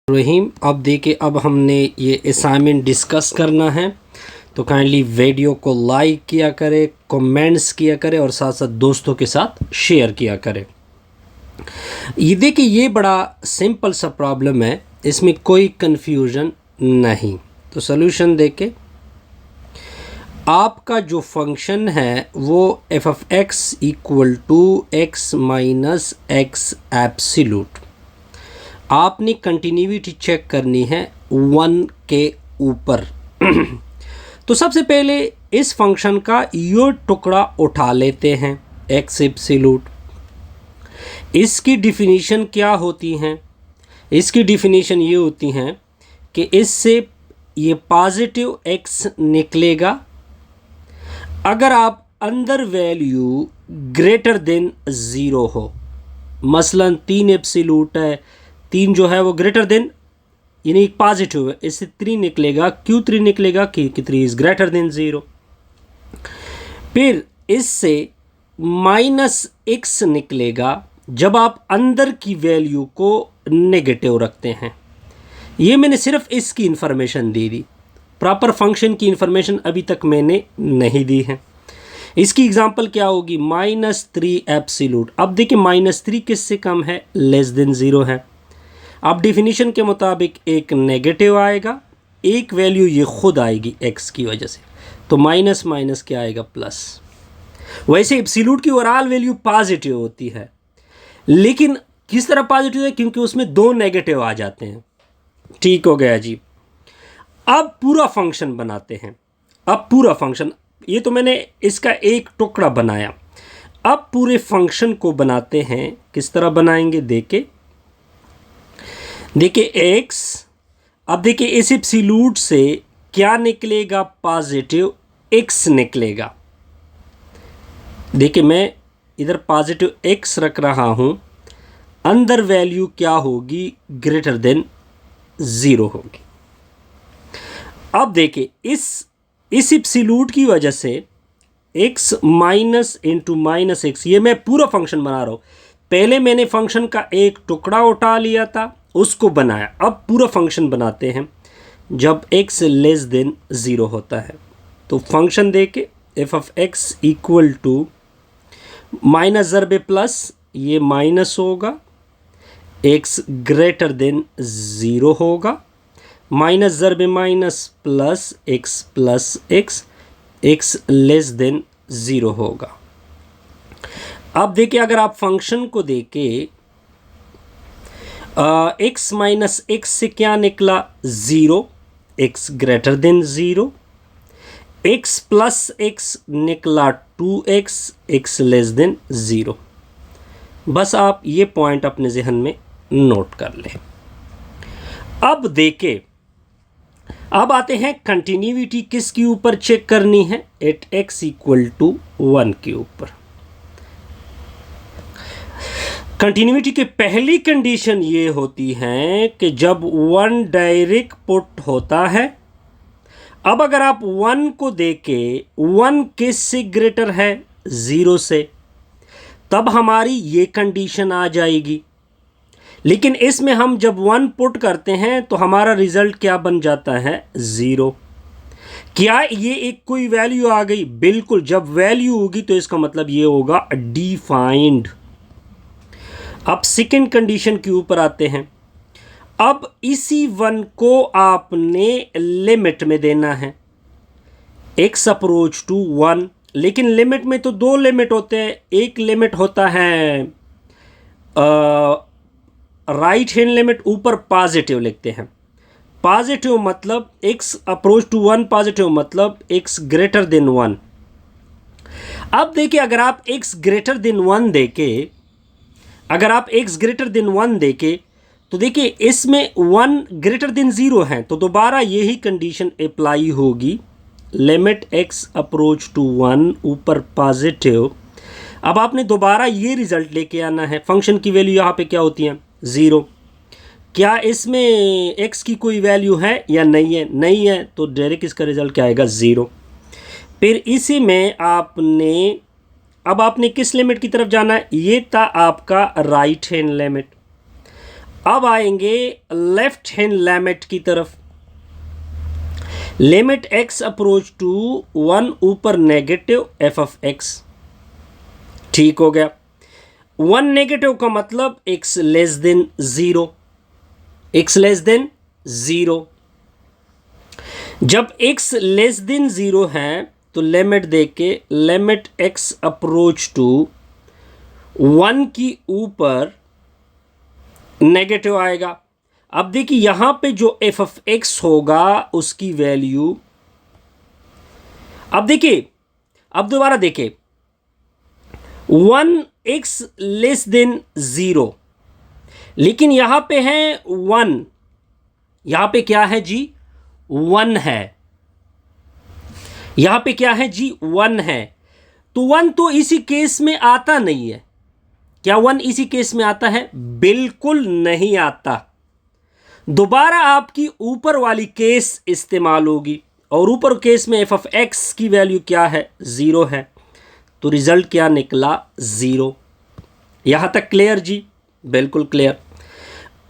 रहीम। अब देखिए, अब हमने ये असाइनमेंट डिस्कस करना है, तो काइंडली वीडियो को लाइक किया करें, कमेंट्स किया करें और साथ साथ दोस्तों के साथ शेयर किया करें। ये देखिए, ये बड़ा सिंपल सा प्रॉब्लम है, इसमें कोई कंफ्यूजन नहीं। तो सॉल्यूशन देखे, आपका जो फंक्शन है वो f of x equal to x minus x absolute. आपने कंटिन्यूटी चेक करनी है 1 के ऊपर। तो सबसे पहले इस फंक्शन का ये टुकड़ा उठा लेते हैं, एक्स एब्सोल्यूट। इसकी डिफिनीशन क्या होती हैं? इसकी डिफिनीशन ये होती हैं कि इससे ये पॉजिटिव एक्स निकलेगा अगर आप अंदर वैल्यू ग्रेटर देन ज़ीरो हो। मसलन 3 एब्सोल्यूट है, 3 जो है वो ग्रेटर देन यानी एक पॉजिटिव है, इससे 3 निकलेगा। क्यों 3 निकलेगा? क्योंकि 3 इज़ ग्रेटर देन 0। फिर इससे माइनस एक्स निकलेगा जब आप अंदर की वैल्यू को नेगेटिव रखते हैं। ये मैंने सिर्फ इसकी इंफॉर्मेशन दे दी, प्रॉपर फंक्शन की इंफॉर्मेशन अभी तक मैंने नहीं दी है। इसकी एग्जांपल क्या होगी? -3 एब्सोल्यूट। अब देखिए, -3 किससे कम है? लेस देन 0 है। अब डिफिनीशन के मुताबिक एक नेगेटिव आएगा, एक वैल्यू ये खुद आएगी एक्स की वजह से, तो माइनस माइनस क्या आएगा? प्लस। वैसे एब्सोल्यूट की ओवरऑल वैल्यू पॉजिटिव होती है, लेकिन किस तरह पॉजिटिव है? क्योंकि उसमें 2 नेगेटिव आ जाते हैं। ठीक हो गया जी। अब पूरा फंक्शन बनाते हैं। अब पूरा फंक्शन, ये तो मैंने इसका एक टुकड़ा बनाया, अब पूरे फंक्शन को बनाते हैं। किस तरह बनाएंगे? देखिए एक्स, अब देखिए इस एब्सोल्यूट से क्या निकलेगा? पॉजिटिव एक्स निकलेगा। देखिए मैं इधर पॉजिटिव एक्स रख रहा हूं, अंदर वैल्यू क्या होगी? ग्रेटर देन 0 होगी। अब देखिए इस एब्सोल्यूट की वजह से x minus into minus x, ये मैं पूरा फंक्शन बना रहा हूँ। पहले मैंने फंक्शन का एक टुकड़ा उठा लिया था, उसको बनाया। अब पूरा फंक्शन बनाते हैं जब x लेस देन 0 होता है। तो फंक्शन देके F of x equal to minus ज़रबे प्लस, ये माइनस होगा, x ग्रेटर देन 0 होगा, माइनस ज़रबे minus plus x less than 0 होगा। अब देखिए, अगर आप फंक्शन को देखें, x माइनस एक्स से क्या निकला? 0, x greater than 0। x plus x निकला 2x, x लेस देन 0। बस आप ये पॉइंट अपने जहन में नोट कर लें। अब देखें, अब आते हैं कंटिन्यूटी किसके ऊपर चेक करनी है? एट x इक्वल टू 1 के ऊपर। कंटिन्यूटी की पहली कंडीशन ये होती है कि जब 1 डायरेक्ट पुट होता है। अब अगर आप 1 को देखें, 1 किससे ग्रेटर है? 0 से, तब हमारी ये कंडीशन आ जाएगी। लेकिन इसमें हम जब 1 पुट करते हैं तो हमारा रिजल्ट क्या बन जाता है? 0। क्या ये एक कोई वैल्यू आ गई? बिल्कुल। जब वैल्यू होगी तो इसका मतलब ये होगा डिफाइंड। अब सेकंड कंडीशन के ऊपर आते हैं। अब इसी 1 को आपने लिमिट में देना है, x अप्रोच टू 1। लेकिन लिमिट में तो 2 लिमिट होते हैं। एक लिमिट होता है राइट हैंड लिमिट, ऊपर पॉजिटिव लिखते हैं। पॉजिटिव मतलब x अप्रोच टू 1, पॉजिटिव मतलब x ग्रेटर देन 1। अब देखिए, अगर आप x ग्रेटर देन 1 देखें, अगर आप x ग्रेटर देन 1 देखें तो देखिए इसमें 1 ग्रेटर देन 0 है, तो दोबारा यही कंडीशन अप्लाई होगी। लिमिट x अप्रोच टू 1, ऊपर पॉजिटिव। अब आपने दोबारा ये रिजल्ट लेके आना है। फंक्शन की वैल्यू यहाँ पे क्या होती है? 0। क्या इसमें x की कोई वैल्यू है या नहीं है? नहीं है, तो डायरेक्ट इसका रिजल्ट क्या आएगा? 0। फिर इसी में आपने, अब आपने किस लिमिट की तरफ जाना है? ये था आपका राइट हैंड लिमिट। अब आएंगे लेफ्ट हैंड लिमिट की तरफ। लिमिट एक्स अप्रोच टू 1 ऊपर नेगेटिव एफ ऑफ एक्स, ठीक हो गया। 1 नेगेटिव का मतलब x less than 0, x less than 0। जब x लेस देन 0 है तो लिमिट देके लिमिट x अप्रोच टू 1 की ऊपर नेगेटिव आएगा। अब देखिए यहां पे जो f ऑफ x होगा उसकी वैल्यू, अब देखिए, अब दोबारा देखिए, 1x लेस देन 0, लेकिन यहां पे है 1, यहां पे क्या है जी, 1 है, यहां पे क्या है जी, 1 है। तो 1 तो इसी केस में आता नहीं है। क्या 1 इसी केस में आता है? बिल्कुल नहीं आता। दोबारा आपकी ऊपर वाली केस इस्तेमाल होगी, और ऊपर केस में एफ ऑफ एक्स की वैल्यू क्या है, 0 है। तो रिजल्ट क्या निकला, 0। यहां तक क्लियर जी? बिल्कुल क्लियर।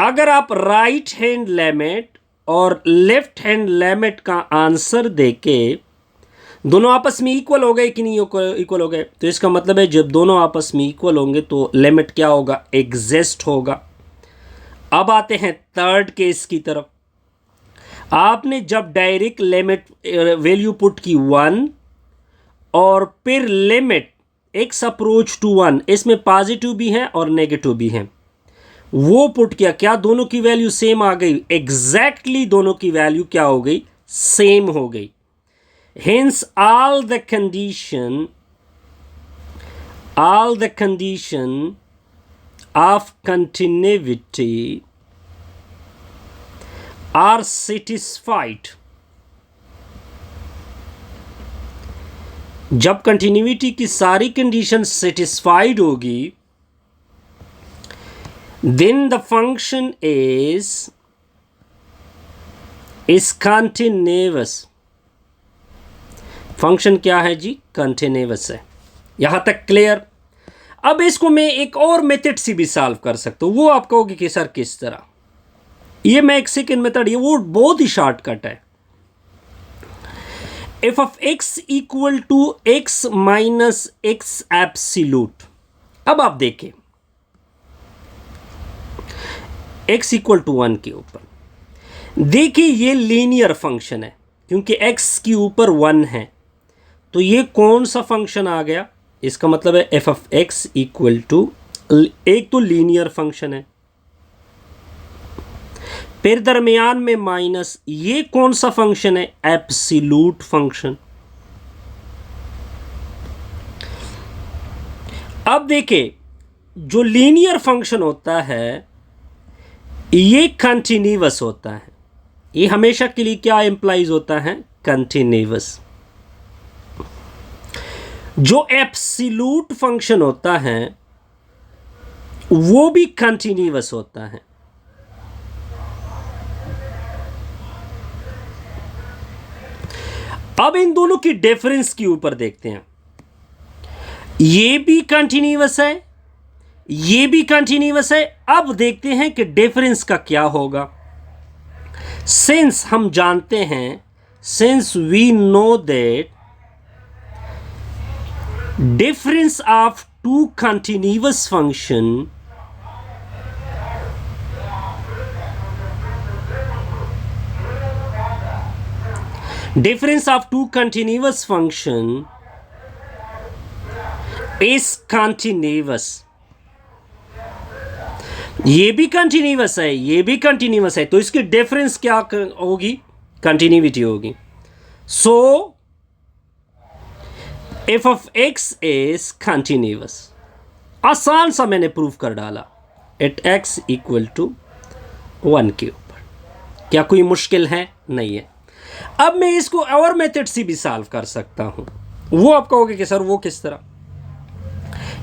अगर आप राइट हैंड लिमिट और लेफ्ट हैंड लिमिट का आंसर देके दोनों आपस में इक्वल हो गए कि नहीं इक्वल हो गए, तो इसका मतलब है जब दोनों आपस में इक्वल होंगे तो लिमिट क्या होगा, एग्जिस्ट होगा। अब आते हैं थर्ड केस की तरफ। आपने जब डायरेक्ट लिमिट वैल्यू पुट की 1 और फिर लिमिट x अप्रोच टू 1, इसमें पॉजिटिव भी है और नेगेटिव भी है, वो पुट किया, क्या दोनों की वैल्यू सेम आ गई? एग्जैक्टली दोनों की वैल्यू क्या हो गई, सेम हो गई। Hence all the condition of continuity are satisfied। जब कंटिन्यूटी की सारी कंडीशन सेटिस्फाइड होगी, then the function is continuous। Function क्या है जी, कंटिन्यूअस है। यहां तक क्लियर। अब इसको मैं एक और मेथड से भी सॉल्व कर सकता हूं। वो आप कहोगे कि सर किस तरह? ये मैं एक सेकेंड मेथड, ये वो बहुत ही शॉर्टकट है। F of x equal to x minus x absolute. अब आप देखें एक्स इक्वल टू 1 के ऊपर, देखिए ये लीनियर फंक्शन है क्योंकि एक्स के ऊपर 1 है, तो ये कौन सा फंक्शन आ गया? इसका मतलब है f of x equal to, एक तो लीनियर फंक्शन है, फिर दरमियान में माइनस, ये कौन सा फंक्शन है? Absolute function. अब देखिए जो लीनियर फंक्शन होता है ये कंटिन्यूअस होता है, ये हमेशा के लिए क्या इंप्लाइज होता है? कंटिन्यूअस। जो एब्सोल्यूट फंक्शन होता है वो भी कंटिन्यूअस होता है। अब इन दोनों की डिफरेंस के ऊपर देखते हैं। ये भी कंटिन्यूअस है, ये भी कंटिन्यूअस है। अब देखते हैं कि डिफरेंस का क्या होगा। सिंस हम जानते हैं, since we know that difference of two continuous function is continuous। ये भी कंटिन्यूअस है, ये भी कंटिन्यूअस है, तो इसकी डिफरेंस क्या होगी? कंटिन्यूटी होगी। So F of X is continuous. आसान सा मैंने प्रूफ कर डाला, एट एक्स इक्वल टू 1 के ऊपर। क्या कोई मुश्किल है? नहीं है। अब मैं इसको और मेथड से भी सॉल्व कर सकता हूं। वो आप कहोगे कि सर वो किस तरह?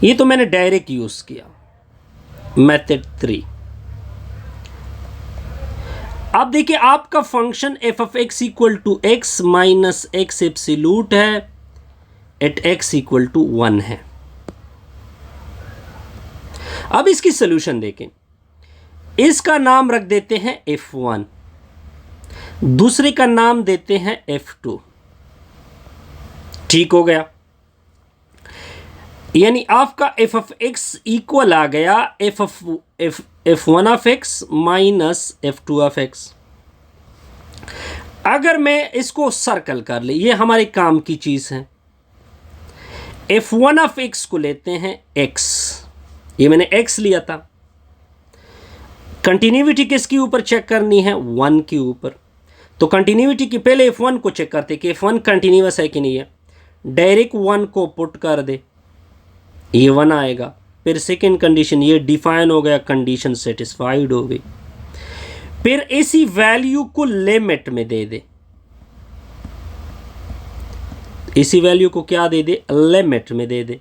ये तो मैंने डायरेक्ट यूज किया, मेथड 3। अब देखिए आपका function f of x equal to x minus x absolute है, एट एक्स इक्वल टू 1 है। अब इसकी सोल्यूशन देखें। इसका नाम रख देते हैं f1, दूसरे का नाम देते हैं f2। ठीक हो गया, यानी आपका f ऑफ x इक्वल आ गया f1 of x minus f2 of x। अगर मैं इसको सर्कल कर ले, ये हमारे काम की चीज है। f1 ऑफ x को लेते हैं x, ये मैंने x लिया था। कंटिन्यूटी किसके ऊपर चेक करनी है? 1 के ऊपर। तो कंटिन्यूटी की पहले f1 को चेक करते कि f1 कंटिन्यूअस है कि नहीं है। डायरेक्ट 1 को पुट कर दे, ये 1 आएगा। फिर सेकेंड कंडीशन, ये डिफाइन हो गया, कंडीशन सेटिस्फाइड हो गई। फिर इसी वैल्यू को लिमिट में दे दे, इसी वैल्यू को क्या दे दे? लिमिट में दे दे।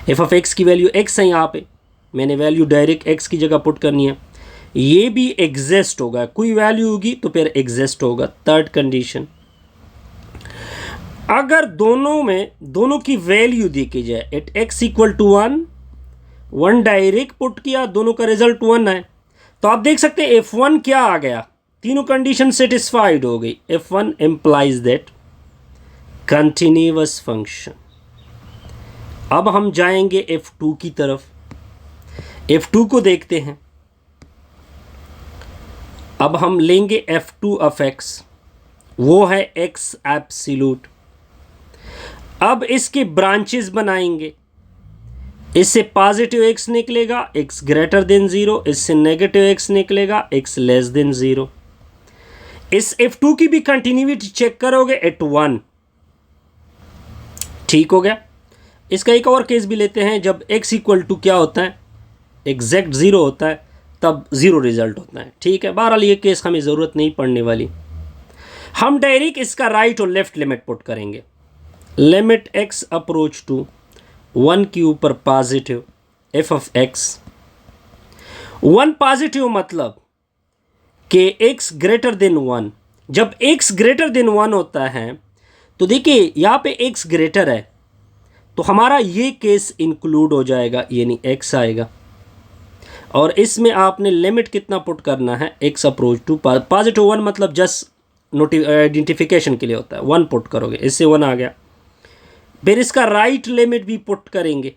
एफ ऑफ एक्स की वैल्यू एक्स है, यहाँ पे मैंने वैल्यू डायरेक्ट एक्स की जगह पुट करनी है। ये भी एग्जिस्ट होगा, कोई वैल्यू होगी तो फिर एग्जिस्ट होगा। थर्ड कंडीशन, अगर दोनों की वैल्यू देखी जाए, at x equal to 1 direct put किया, दोनों का रिजल्ट 1 है, तो आप देख सकते हैं f1 क्या आ गया, तीनों कंडीशन सेटिस्फाइड हो गई। f1 implies that continuous function. अब हम जाएंगे f2 की तरफ। f2 को देखते हैं। अब हम लेंगे f2 ऑफ x, वो है x एब्सोल्यूट। अब इसके ब्रांचेस बनाएंगे, इससे पॉजिटिव x निकलेगा, x ग्रेटर देन 0, इससे नेगेटिव x निकलेगा, x लेस देन 0। इस f2 की भी कंटिन्यूटी चेक करोगे एट 1। ठीक हो गया। इसका एक और केस भी लेते हैं, जब x इक्वल टू क्या होता है, एग्जैक्ट 0 होता है, तब 0 रिजल्ट होता है। ठीक है, बहरहाल ये केस हमें ज़रूरत नहीं पड़ने वाली। हम डायरेक्ट इसका राइट और लेफ्ट लिमिट पुट करेंगे। लिमिट x अप्रोच टू 1 के ऊपर positive f of x। 1 positive मतलब कि x ग्रेटर देन 1। जब x ग्रेटर देन 1 होता है तो देखिए यहाँ पे x ग्रेटर है, तो हमारा ये केस इंक्लूड हो जाएगा, यानी x आएगा। और इसमें आपने लिमिट कितना पुट करना है? x अप्रोच टू पॉजिटिव 1, मतलब जस्ट आइडेंटिफिकेशन के लिए होता है, 1 पुट करोगे, इससे 1 आ गया। फिर इसका राइट लिमिट भी पुट करेंगे,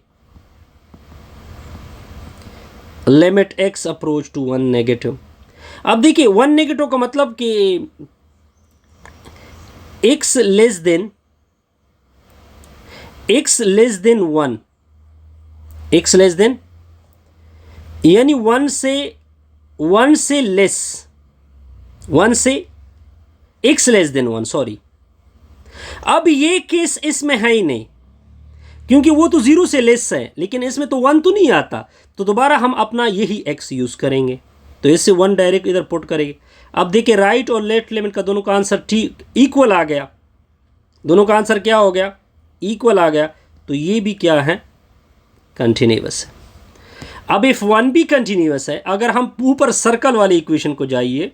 limit x approach to 1 negative. अब देखिए 1 नेगेटिव का मतलब कि x less than 1, x less than यानी 1 से लेस, 1 से x लेस देन 1, सॉरी। अब ये केस इसमें है ही नहीं, क्योंकि वो तो 0 से लेस है, लेकिन इसमें तो 1 तो नहीं आता, तो दोबारा हम अपना यही x यूज़ करेंगे। तो इससे 1 डायरेक्ट इधर पुट करेंगे। अब देखिए राइट और लेफ्ट लिमिट का दोनों का आंसर ठीक इक्वल आ गया, दोनों का आंसर क्या हो गया? इक्वल आ गया। तो ये भी क्या है? कंटिन्यूअस है। अब f1 भी कंटिन्यूअस है। अगर हम ऊपर सर्कल वाली इक्वेशन को जाइए,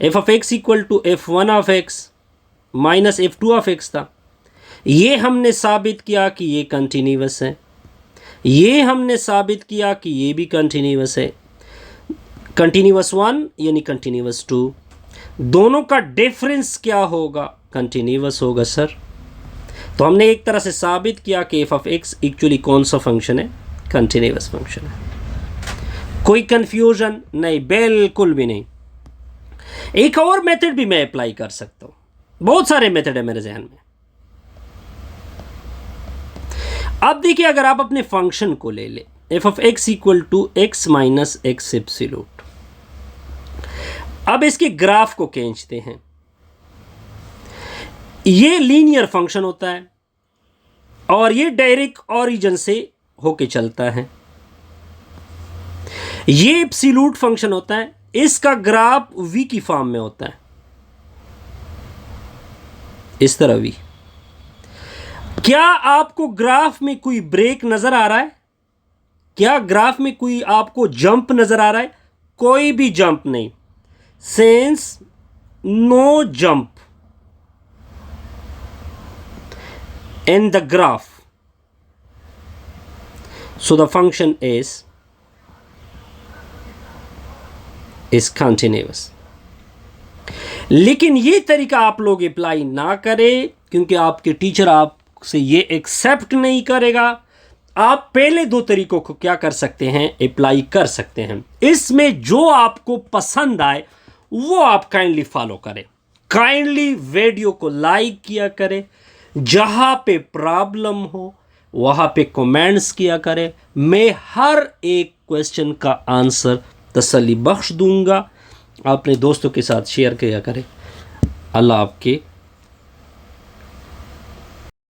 f of x equal to f1 of x minus f2 of x था, ये हमने साबित किया कि ये कंटिन्यूअस है, ये हमने साबित किया कि ये भी कंटिन्यूअस है। कंटिन्यूअस 1 यानी कंटिन्यूअस 2, दोनों का डिफरेंस क्या होगा? कंटिन्यूअस होगा सर। तो हमने एक तरह से साबित किया कि f ऑफ x एक्चुअली कौन सा फंक्शन है? कंटिन्यूअस फंक्शन है। कोई कंफ्यूजन नहीं, बिल्कुल भी नहीं। एक और मेथड भी मैं अप्लाई कर सकता हूं, बहुत सारे मेथड है मेरे जहन में। अब देखिए, अगर आप अपने फंक्शन को ले ले, f of x equal to x minus x absolute. अब इसके ग्राफ को खींचते हैं। ये लीनियर फंक्शन होता है और ये डायरेक्ट ओरिजिन से होके चलता है। ये एब्सोल्यूट फंक्शन होता है, इसका ग्राफ v की फॉर्म में होता है, इस तरह v। क्या आपको ग्राफ में कोई ब्रेक नजर आ रहा है? क्या ग्राफ में कोई आपको जंप नजर आ रहा है? कोई भी जंप नहीं, since no jump in the graph. So the function is is continuous. लेकिन ये तरीका आप लोग अप्लाई ना करें, क्योंकि आपके टीचर आपसे ये एक्सेप्ट नहीं करेगा। आप पहले दो तरीकों को क्या कर सकते हैं, अप्लाई कर सकते हैं। इसमें जो आपको पसंद आए वो आप काइंडली फॉलो करें। काइंडली वीडियो को लाइक किया करें, जहां पे प्रॉब्लम हो वहां पे कमेंट्स किया करें। मैं हर एक क्वेश्चन का आंसर तसल्ली बख्श दूंगा। अपने दोस्तों के साथ शेयर किया करें। अल्लाह आपके